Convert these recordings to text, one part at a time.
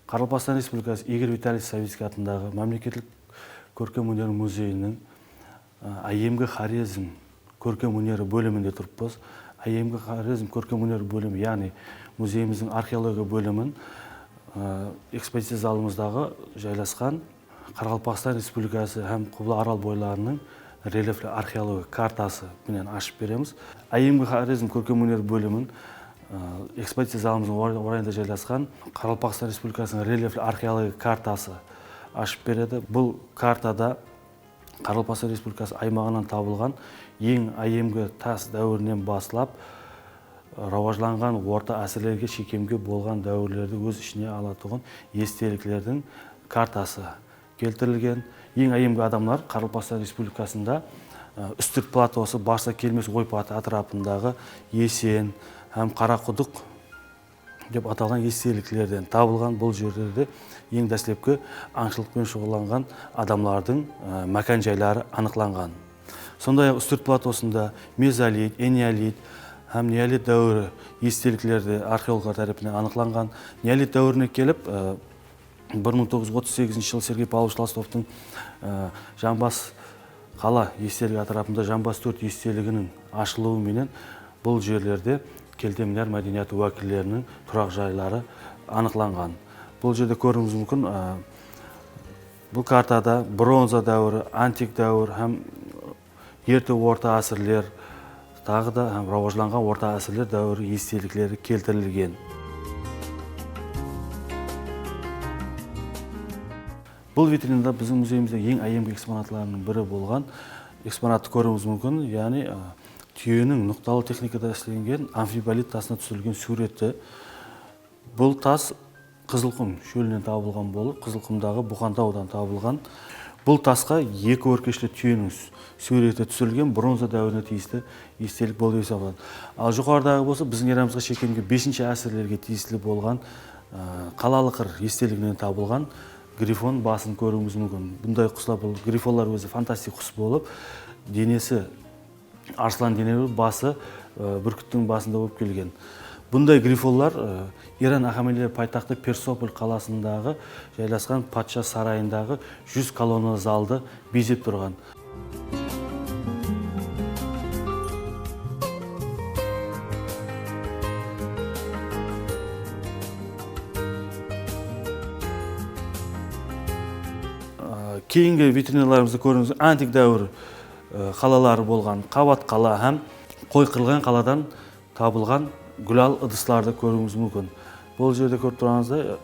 Қарақалпақстан Республикасы Игорь Витальевич Савицкий атындағы мемлекеттік көркемөнер музейінің АЕМГ Хорезм көркемөнері бөлімінде тұрыппыз. АЕМГ Хорезм көркемөнер бөлімі, яғни музейіміздің археология бөлімін экспозиция залымыздағы жайласқан Қарақалпақстан Республикасы һәм Құбылай Арал бойларының рельефлі археология картасы менен ашып береміз. АЕМГ Хорезм көркемөнер бөлімін экспозиция залымыздың орайында жайласқан Қарақалпақстан Республикасының рельефлі археология картасы ашып береді. Бұл картада Қарақалпақстан Республикасы аймағынан табылған ең АЕМГ тас дәуірінен басылап рауажланған орта әсірлерге шекемге болған дәуірлерді өз ішіне алатұғын естеліктердің картасы келтірілген. Ең АЕМГ адамлар Қарақалпақстан Республикасында үстірт платосы, Барса келмес ойпаты атырапындағы Есен һәм Қарақұдық деп аталған естеліктерден табылған. Бұл жерлерде ең дәстепкі аңшылықпен шұғылданған адамлардың мәкан жайлары анықланған. Сондай-ақ үстірт платосында мезолит, энеолит һәм неолит дәуірі естеліктерді археологтар тарапынан анықланған. Неолит дәуіріне келіп, 1938 жылы Сергей Павлович Толстовтың Жамбас қала естелігі атырапында Жамбас 4 естелігінің ашылуы менен бұл жерлерде келтемлер мәдениеті уәкілдерінің тұрақ жайлары анықланған. Бұл жерде көруіңіз мүмкін, бұл картада бронза дәуірі, антик дәуір һәм ерте орта әсірлер, тағы да рауажланған орта әсірлер дәуірі естеліктері келтірілген. Бұл витринада біздің музейімізде ең АЕМГ экспонатларының бірі болған экспонатты көруіңіз мүмкін, яғни түйенің нұқталы техникада істелінген амфиболит тасына түсірілген суреті. Бұл тас Қызылқұм шөлінен табылған болып, Қызылқұмдағы Бұқантаудан табылған. Бұл тасқа екі өркешлі түйенің суреті түсірілген бронза дәуіріне тиісті естелік болып есептеледі. Ал жоғарыдағы болса, біздің ерамызға шекемге 5-ші әсірлерге тиесілі болған қалалы қыр естелігінен табылған грифон басын көруіңіз мүмкін. Бұндай құслар, бұл грифонлар өзі фантастик құс болып, денесі арслан денелі, басы бүркіттің басында болып келген. Бұндай грифонлар Иран Ахамелер пайтақты Персополь қаласындағы жайласқан патша сарайындағы 100 колонна залды безеп тұрған. Кейінгі витриналарымызды көріңіз, антик дәуір қалалары болған Қабат қала һәм Қойқырылған қаладан табылған гүлал ыдыстарды көруіңіз мүмкін. Бұл жерде көріп тұрғаныңызда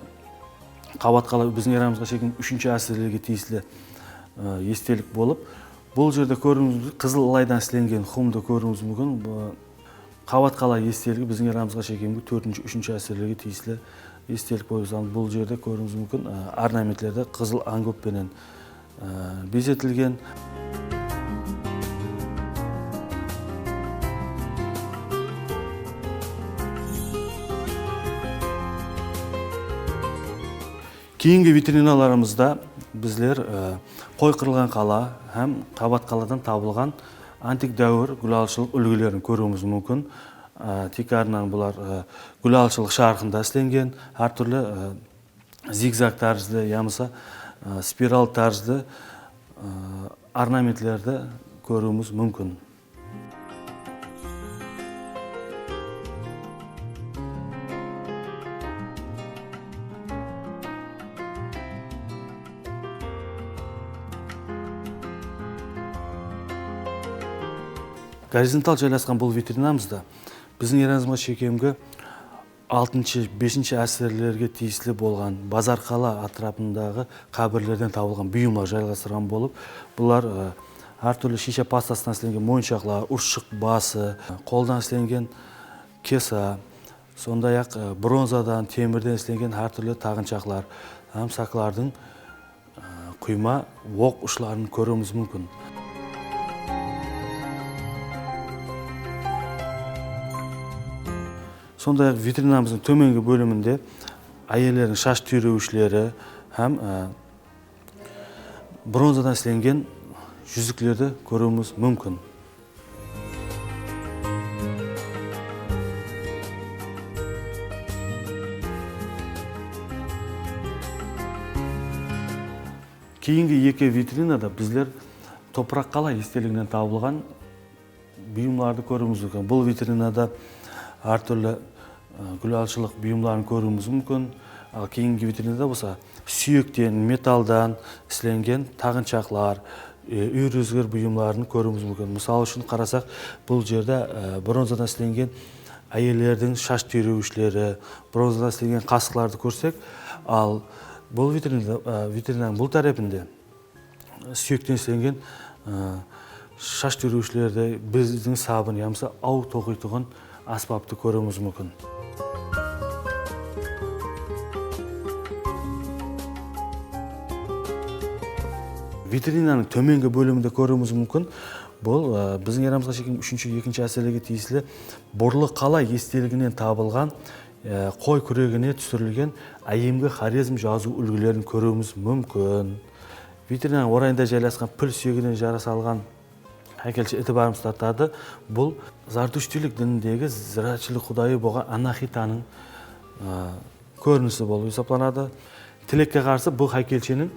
Қабат қала біздің ерамызға шеккен 3-ші әсірлерге тиесілі естелік болып, бұл жерде көріңіз қызыл лайдан істелінген хумды көруіңіз мүмкін. Қабат қала естелігі біздің ерамызға шеккен 4-3-ші әсірлерге тиесілі естелік болып, бұл жерде көріңіз мүмкін орнаментлерді қызыл аңгөппенен безетілген. Кейінгі витриналарымызда біздер Қойқырылған қала һәм Қабат қаладан табылған антик дәуір гүлалшылық үлгілерін көруіміз мүмкін. Текарынан бұлар гүлалшылық шарқында істенген, әртүрлі зигзаг тәрізді, ямыса спираль тәрізді орнаментлерді көруіміз мүмкін. Горизонтал жайласқан бұл витринамызда біздің ерамызға шекемгі 6-5-ші әсірлерге тиесілі болған Базар қала атырапындағы қабірлерден табылған бұйымдар жайғастырған болып, бұлар әртүрлі шиша пастасынан істелінген мойыншақлар, ұршық басы, қолдан істелінген кеса, сондай-ақ бронзадан, темірден істелінген әртүрлі тағыншақлар, һәм сақлардың құйма оқ ұшларын көруіміз мүмкін. Сондай-ақ витринамыздың төменгі бөлімінде әйелдердің шаш түйреуішлері һәм бронзадан істелінген жүзіклерді көруіміз мүмкін. Кейінгі екі витринада біздер топырақ қала естелігінен табылған бұйымдарды көруіміз мүмкін. Бұл витринада әртүрлі гүл-алшылық бұйымдарын көруіміз мүмкін. Ал кейінгі витринада болса сүйектен, металдан істелінген тағыншақлар, үйір-өзгір бұйымдарын көруіміз мүмкін. Мысалы үшін қарасақ, бұл жерде бронзадан істелінген әйелдердің шаш түйреуішлері, бронзадан істелінген қасықларды көрсек, ал бұл витринаның бұл тарапында сүйектен істелінген шаш түйреушілерді, біздің сабын, ямса ау тоқитығын аспапты көруіміз мүмкін. Витринаның төменгі бөлімінде көруіміз мүмкін. Бұл біздің ерамызға шеккен 3-2 әсерлерге тиесілі Борлы қала естелігінен табылған қой күрегіне түсірілген әйемгі хорезм жазу үлгілерін көруіміз мүмкін. Витринаның орайында жайласқан піл сүйегінен жарасалған әкелші ітібарымыз тартады. Бұл Зардуштилік дініндегі зіратшылық құдайы болған Анахитаның көрінісі болып есептелінеді. Тілекке қарсы бұл хайкелшенің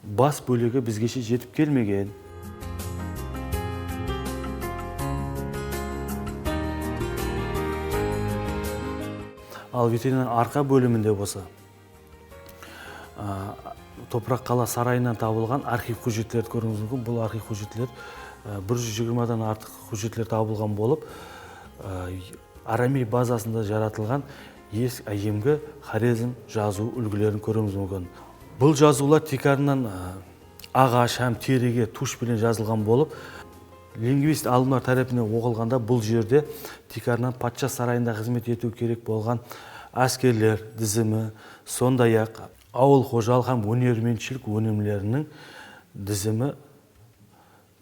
бас бөлігі бізгеше жетіп келмеген. Ал витринаның арқа бөлімінде болса, Топырақ қала сарайынан табылған архив құжаттарды көруіңіз мүмкін. Бұл архив құжаттар 120-дан артық құжаттар табылған болып, арамей базасында жаратылған әйемгі хорезм жазу үлгілерін көруіңіз мүмкін. Бұл жазулар тикарынан ағаш һәм тереге тушпенен жазылған болып, лингвист ғалымдар тарапынан оқылғанда бұл жерде тикарынан патша сарайында қызмет ету керек болған әскерлер тізімі, сондай-ақ ауыл қожалық һәм өнерменшілік өнімдерінің тізімі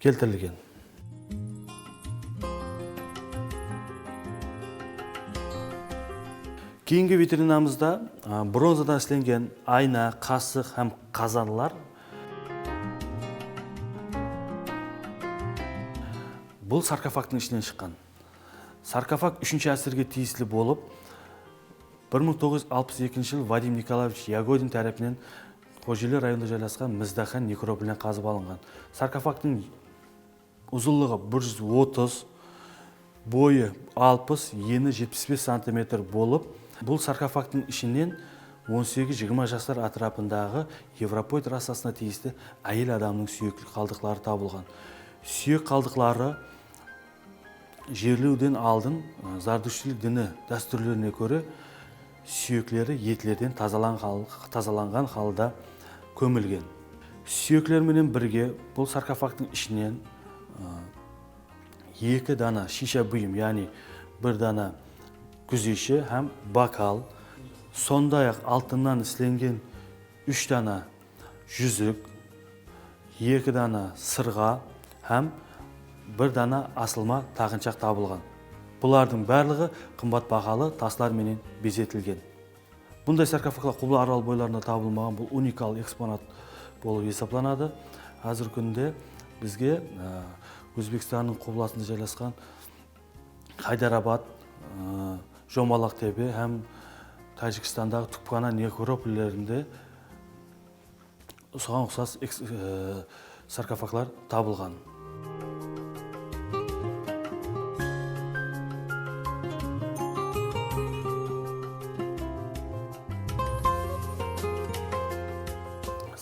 келтірілген. Кейінгі витринамызда бронзадан істелген айна, қасық һәм қазанлар. Бұл саркофагтың ішінен шыққан. Саркофаг 3-ші әсірге тиесілі болып, 1962 жыл Вадим Николаевич Ягодин тарапынан Қожелі районында жайласқан Мыздахан некрополінен қазып алынған. Саркофагтың ұзынлығы 130, бойы 60, ені 75 сантиметр болып, бұл саркофагтың ішінен 18-20 жастар атрапындағы Европоид расасына тиісті әйел адамның сүйек қалдықтары табылған. Сүйек қалдықтары жерлеуден алдын Зардуштилік діні дәстүрлеріне көрі сүйеклері етлерден тазаланған халда көмілген. Сүйеклерменен бірге бұл саркофагтың ішінен 2 дана шиша бұйым, яғни 1 дана күзеші һәм бокал, сондай-ақ алтыннан істелген 3 дана жүзік, 2 дана сырға һәм 1 дана асылма тағыншақ табылған. Бұлардың барлығы қымбат бағалы тасларменен безетілген. Бұндай саркофаглар Құбылы арал бойларында табылмаған, бұл уникал экспонат болып есептелінеді. Қазір күнде бізге Өзбекстанның Құбыласында жайласқан Хайдарабад, Жомалақ Тепе һәм Тәжікстандағы Тупкана некрополилерінде соған ұқсас саркофаглар табылған.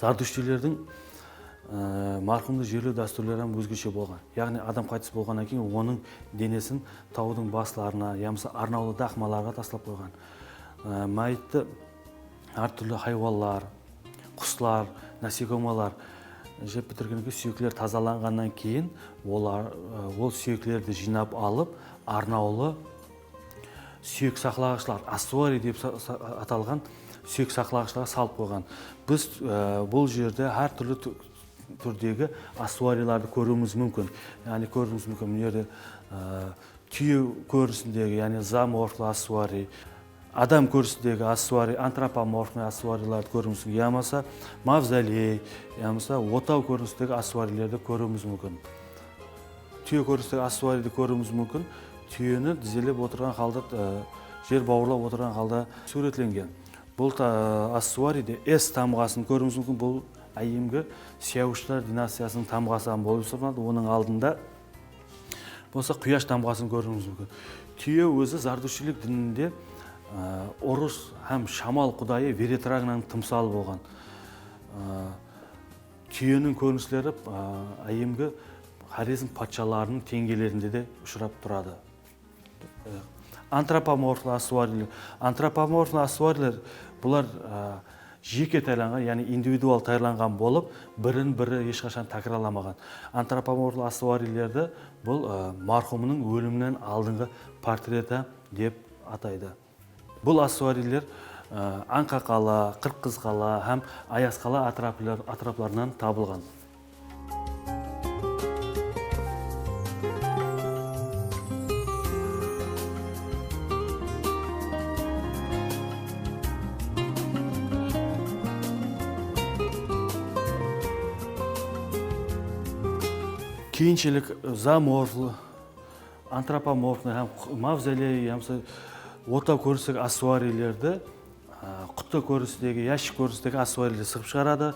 Зардуштилердің марқұмды жерлеу дәстүрлері өзгеше болған. Яғни адам қайтыс болғаннан кейін оның денесін таудың басларына, ямсы арнаулы дақмаларға таслап қойған. Мәйітті әртүрлі хайуандар, құслар, насекомалар жеп бітіргеннен кейін сүйеклер тазаланғаннан кейін ол сүйеклерді жинап алып, арнаулы сүйек сақлағышлар, ассуари деп аталған сүйек сақлағышларға салып қойған. Біз бұл жерде әр түрлі түрдегі ассуариларды көруіміз мүмкін. Яғни көруіміз мүмкін міне түйе көрінісіндегі, яғни зооморфлы ассуари, адам көрінісіндегі ассуари, антропоморфный ассуариларды көруіміз мүмкін. Ямаса мавзолей, ямаса отау көрінісіндегі ассуарилерді көруіміз мүмкін. Түйе көрінісіндегі ассуариді көруіміз мүмкін. Түйені тізелеп отырған халда, жер бауырлап отырған халда суретленген. Бұл ассуариде S тамғасын көруіміз мүмкін. Бұл айемгі Сяуштар династиясының тамғасы болып саналады. Оның алдында болса құяш тамғасын көруіміз мүмкін. Түйе өзі Зардушилік дінінде ұрыс һәм шамал құдайы Веретрагнаның тымсалы болған. Түйенің көріністері айемгі Хорезм патшаларының теңгелерінде де ұшырап тұрады. Антропоморфлы асуарилер бұлар жеке тайланған, яғни индивидуал тайланған болып, бірін-бірі ешқашан тәкрарламаған. Антропоморфлы асуарилерді бұл мархумның өлімінен алдыңғы портреті деп атайды. Бұл асуарилер Аңқақала, Қырқызқала һәм Аясқала атрапларынан табылған. Кейіншілік зооморфлы, антропоморфлы һәм мавзолей, ота көрістегі асуарилерді құтты көрістегі, яшік көрістегі асуарилер сығып шығарады.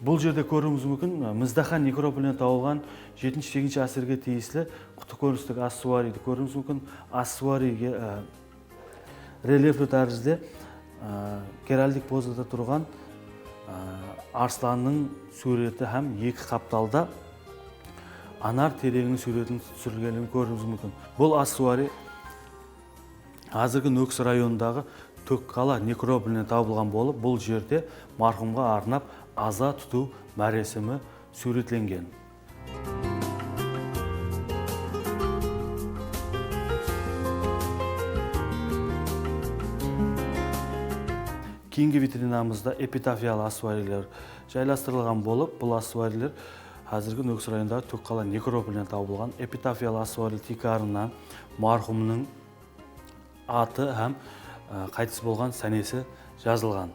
Бұл жерде көруіміз мүмкін Мыздахан некрополінен табылған 7-8 асырға тиесілі құтты көрістегі асуариді көруіміз мүмкін. Асуариге рельефі тәрізде геральдик позада тұрған арсланның суреті һәм екі қапталда анар тереңінің суретін түсірілгенін көруіміз мүмкін. Бұл асуари қазіргі Нөксі районындағы Төкқала некрополінен табылған болып, бұл жерде мархумға арнап аза тұту мәресімі суретленген. Кейінгі витринамызда эпитафиялы асуарилер жайластырылған болып, бұл асуарилер қазіргі Нөксі районындағы Төкқала некрополінен табылған. Эпитафиялы асуарил тикарына мархумның аты һәм қайтыс болған сәнесі жазылған.